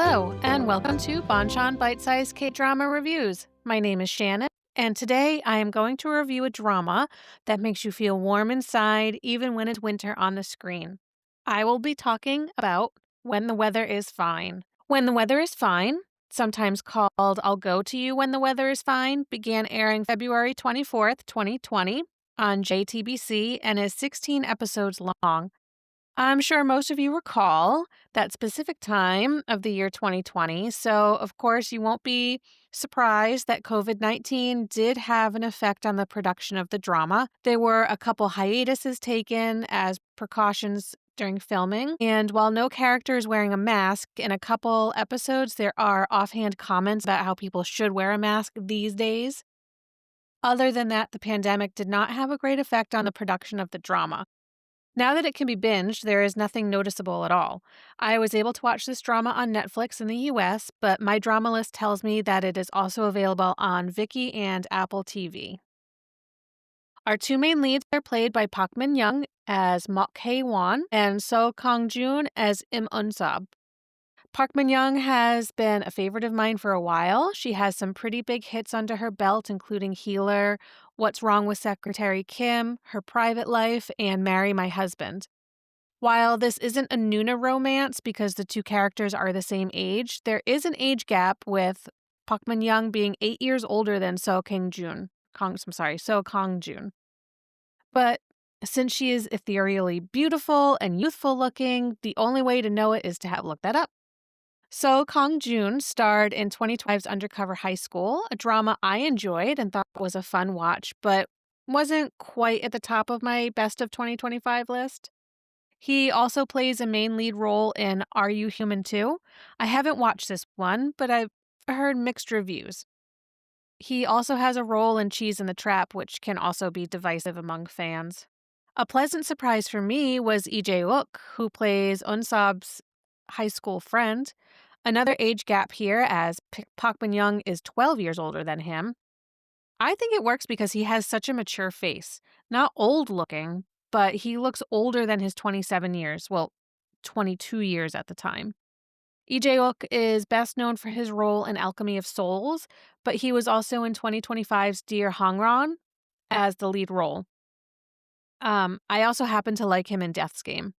Hello, and welcome to Bonchon Bite-Sized K-Drama Reviews. My name is Shannon, and today I am going to review a drama that makes you feel warm inside even when it's winter on the screen. I will be talking about When the Weather is Fine. When the Weather is Fine, sometimes called I'll Go to You When the Weather is Fine, began airing February 24th, 2020 on JTBC and is 16 episodes long. I'm sure most of you recall that specific time of the year 2020, so of course you won't be surprised that COVID-19 did have an effect on the production of the drama. There were a couple hiatuses taken as precautions during filming, and while no character is wearing a mask, in a couple episodes there are offhand comments about how people should wear a mask these days. Other than that, the pandemic did not have a great effect on the production of the drama. Now that it can be binged, there is nothing noticeable at all. I was able to watch this drama on Netflix in the US, but my drama list tells me that it is also available on Viki and Apple TV. Our two main leads are played by Park Min Young as Mok Hae Won and So Kang Joon as Im Eun Sub. Park Min Young has been a favorite of mine for a while. She has some pretty big hits under her belt, including Healer, What's Wrong with Secretary Kim, Her Private Life, and Marry My Husband. While this isn't a Nuna romance because the two characters are the same age, there is an age gap with Park Min Young being 8 years older than So Kang Joon. So Kang Joon. But since she is ethereally beautiful and youthful looking, the only way to know it is to have looked that up. So Kang Joon starred in 2025's Undercover High School, a drama I enjoyed and thought was a fun watch, but wasn't quite at the top of my best of 2025 list. He also plays a main lead role in Are You Human Too? I haven't watched this one, but I've heard mixed reviews. He also has a role in Cheese in the Trap, which can also be divisive among fans. A pleasant surprise for me was Lee Jae-wook, who plays Eun-sub's high school friend. Another age gap here, as Park Min Young is 12 years older than him. I think it works because he has such a mature face. Not old looking, but he looks older than his 27 years. Well, 22 years at the time. Lee Jae-wook is best known for his role in Alchemy of Souls, but he was also in 2025's Dear Hongron as the lead role. I also happen to like him in Death's Game.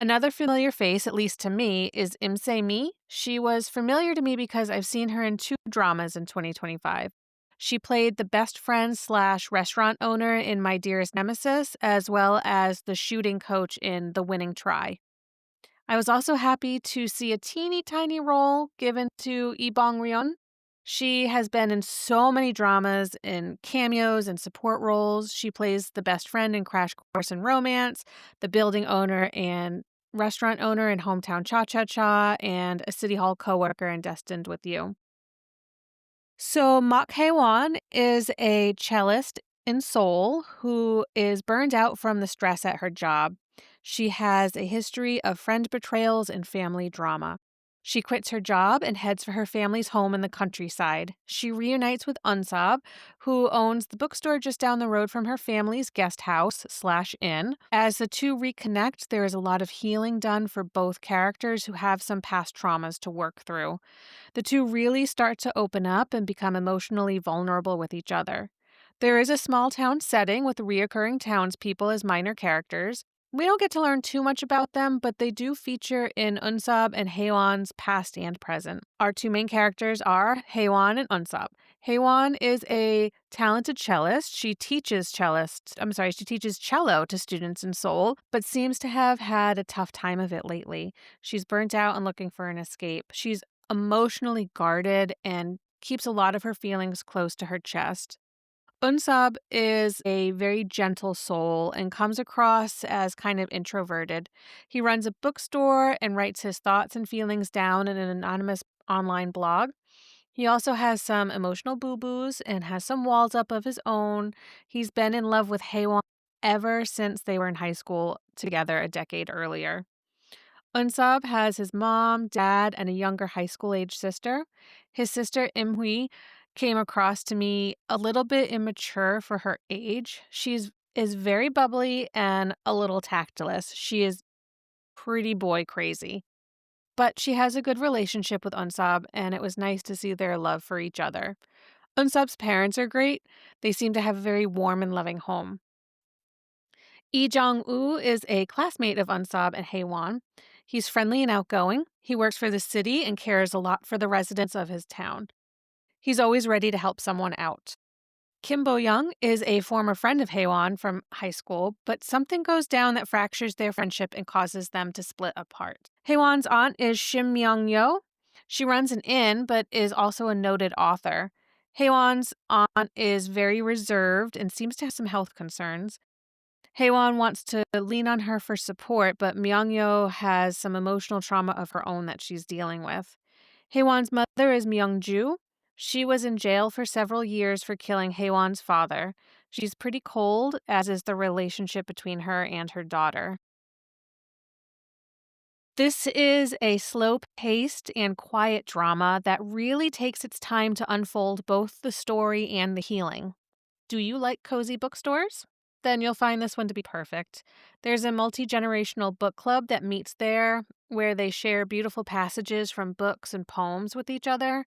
Another familiar face, at least to me, is Im Se-mi. She was familiar to me because I've seen her in two dramas in 2025. She played the best friend / restaurant owner in My Dearest Nemesis, as well as the shooting coach in The Winning Try. I was also happy to see a teeny tiny role given to Lee Bong-ryun. She has been in so many dramas, in cameos and support roles. She plays the best friend in Crash Course in Romance, the building owner and restaurant owner in Hometown Cha-Cha-Cha, and a City Hall coworker in Destined with You. So Mok Hae Won is a cellist in Seoul who is burned out from the stress at her job. She has a history of friend betrayals and family drama. She quits her job and heads for her family's home in the countryside. She reunites with Eun-sub, who owns the bookstore just down the road from her family's guest house / inn. As the two reconnect, there is a lot of healing done for both characters who have some past traumas to work through. The two really start to open up and become emotionally vulnerable with each other. There is a small town setting with reoccurring townspeople as minor characters. We don't get to learn too much about them, but they do feature in Eun-sub and Hae-won's past and present. Our two main characters are Hae-won and Eun-sub. Hae-won is a talented cellist. She teaches cello to students in Seoul, but seems to have had a tough time of it lately. She's burnt out and looking for an escape. She's emotionally guarded and keeps a lot of her feelings close to her chest. Eun-sub is a very gentle soul and comes across as kind of introverted. He runs a bookstore and writes his thoughts and feelings down in an anonymous online blog. He also has some emotional boo-boos and has some walls up of his own. He's been in love with Hae-won ever since they were in high school together a decade earlier. Eun-sub has his mom, dad, and a younger high school-age sister. His sister, Im-hui, came across to me a little bit immature for her age. Is very bubbly and a little tactless. She is pretty boy crazy. but she has a good relationship with Unsab, and it was nice to see their love for each other. Unsab's parents are great. They seem to have a very warm and loving home. Lee Jong-woo is a classmate of Unsab and Haewon. He's friendly and outgoing. He works for the city and cares a lot for the residents of his town. He's always ready to help someone out. Kim Bo-young is a former friend of Haewon from high school, but something goes down that fractures their friendship and causes them to split apart. Haewon's aunt is Shim Myung-yo. She runs an inn, but is also a noted author. Haewon's aunt is very reserved and seems to have some health concerns. Haewon wants to lean on her for support, but Myung-yo has some emotional trauma of her own that she's dealing with. Haewon's mother is Myung-ju. She was in jail for several years for killing Haewon's father. She's pretty cold, as is the relationship between her and her daughter. This is a slow-paced and quiet drama that really takes its time to unfold both the story and the healing. Do you like cozy bookstores? Then you'll find this one to be perfect. There's a multi-generational book club that meets there where they share beautiful passages from books and poems with each other.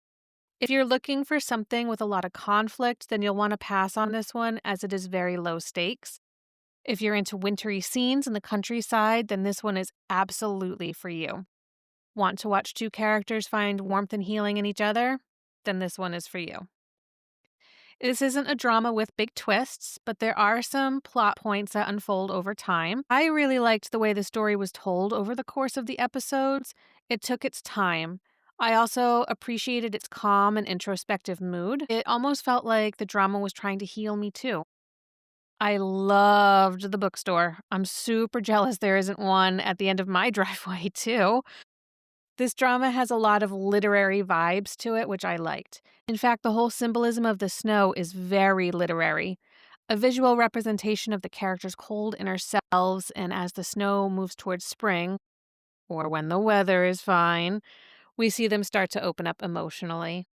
If you're looking for something with a lot of conflict, then you'll want to pass on this one as it is very low stakes. If you're into wintry scenes in the countryside, then this one is absolutely for you. Want to watch two characters find warmth and healing in each other? Then this one is for you. This isn't a drama with big twists, but there are some plot points that unfold over time. I really liked the way the story was told over the course of the episodes. It took its time. I also appreciated its calm and introspective mood. It almost felt like the drama was trying to heal me too. I loved the bookstore. I'm super jealous there isn't one at the end of my driveway, too. This drama has a lot of literary vibes to it, which I liked. In fact, the whole symbolism of the snow is very literary. A visual representation of the characters' cold inner selves, and as the snow moves towards spring, or when the weather is fine, we see them start to open up emotionally.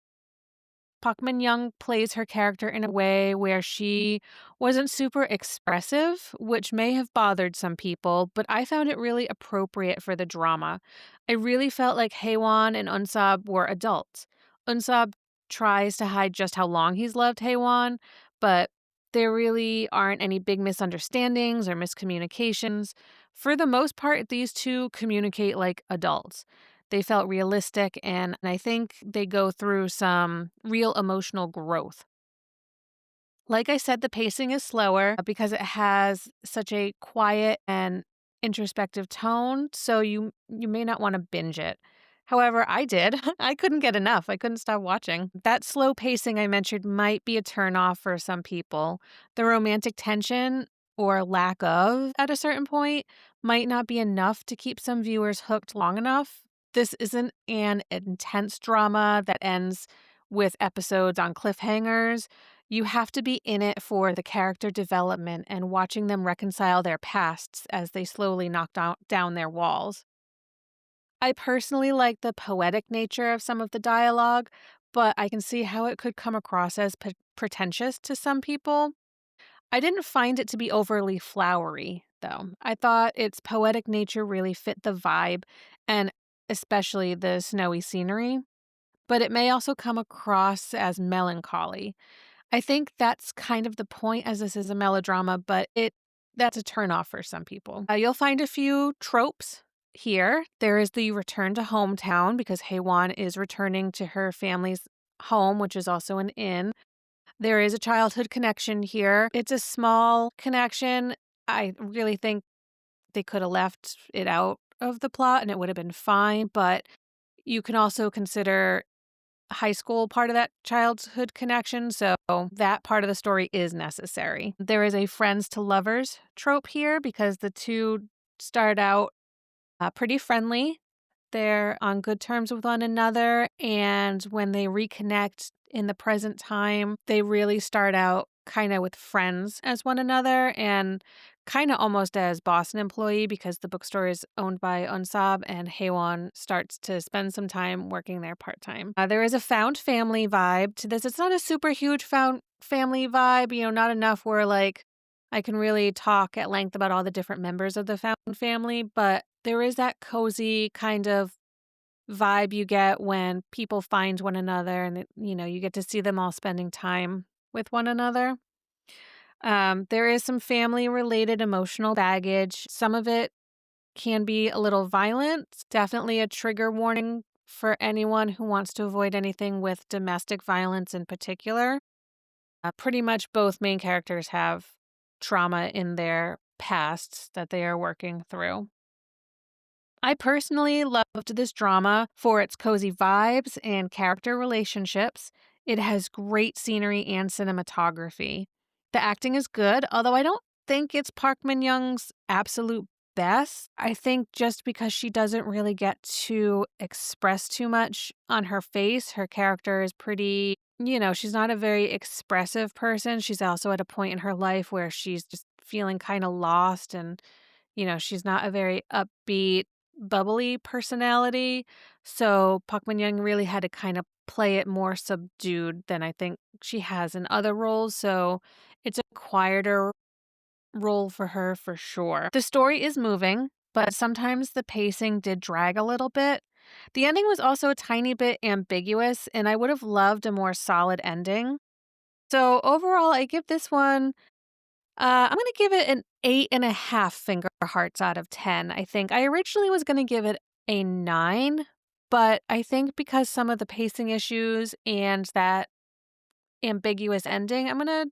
Park Min-young plays her character in a way where she wasn't super expressive, which may have bothered some people, but I found it really appropriate for the drama. I really felt like Haewon and Unsab were adults. Unsab tries to hide just how long he's loved Haewon, but there really aren't any big misunderstandings or miscommunications. For the most part, these two communicate like adults. They felt realistic, and I think they go through some real emotional growth. Like I said, the pacing is slower because it has such a quiet and introspective tone, so you may not want to binge it. However, I did. I couldn't get enough. I couldn't stop watching. That slow pacing I mentioned might be a turnoff for some people. The romantic tension or lack of at a certain point might not be enough to keep some viewers hooked long enough. This isn't an intense drama that ends with episodes on cliffhangers. You have to be in it for the character development and watching them reconcile their pasts as they slowly knock down their walls. I personally like the poetic nature of some of the dialogue, but I can see how it could come across as pretentious to some people. I didn't find it to be overly flowery, though. I thought its poetic nature really fit the vibe, and especially the snowy scenery, but it may also come across as melancholy. I think that's kind of the point, as this is a melodrama, but that's a turnoff for some people. You'll find a few tropes here. There is the return to hometown because Haewon is returning to her family's home, which is also an inn. There is a childhood connection here. It's a small connection. I really think they could have left it out of the plot and it would have been fine, but you can also consider high school part of that childhood connection, so that part of the story is necessary. There is a friends to lovers trope here because the two start out pretty friendly. They're on good terms with one another, and when they reconnect in the present time, they really start out kind of with friends as one another and kind of almost as boss and employee because the bookstore is owned by Unsab and Haewon starts to spend some time working there part-time. There is a found family vibe to this. It's not a super huge found family vibe, not enough where like I can really talk at length about all the different members of the found family, but there is that cozy kind of vibe you get when people find one another and, you get to see them all spending time with one another. There is some family related emotional baggage. Some of it can be a little violent. Definitely a trigger warning for anyone who wants to avoid anything with domestic violence in particular. Pretty much both main characters have trauma in their pasts that they are working through. I personally loved this drama for its cozy vibes and character relationships. It has great scenery and cinematography. The acting is good, although I don't think it's Park Min Young's absolute best. I think just because she doesn't really get to express too much on her face, her character is pretty, she's not a very expressive person. She's also at a point in her life where she's just feeling kind of lost and she's not a very upbeat, bubbly personality. So Park Min Young really had to kind of play it more subdued than I think she has in other roles. So it's a quieter role for her for sure. The story is moving, but sometimes the pacing did drag a little bit. The ending was also a tiny bit ambiguous, and I would have loved a more solid ending. So overall, I give this one I'm gonna give it an 8.5 finger hearts out of 10, I think. I originally was gonna give it a 9, but I think because some of the pacing issues and that ambiguous ending, I'm gonna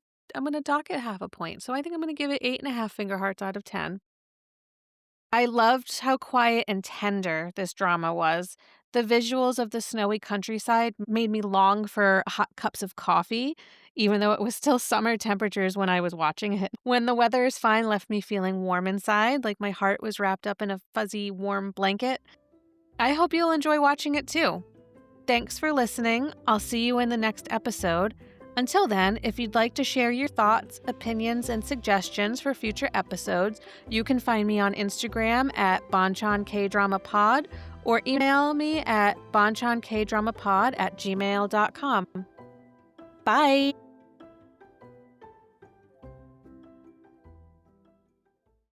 dock it half a point. So I think I'm gonna give it 8.5 finger hearts out of 10. I loved how quiet and tender this drama was. The visuals of the snowy countryside made me long for hot cups of coffee, even though it was still summer temperatures when I was watching it. When the weather is fine left me feeling warm inside, like my heart was wrapped up in a fuzzy, warm blanket. I hope you'll enjoy watching it too. Thanks for listening. I'll see you in the next episode. Until then, if you'd like to share your thoughts, opinions, and suggestions for future episodes, you can find me on Instagram at bonchankdramapod or email me at bonchankdramapod@gmail.com. Bye!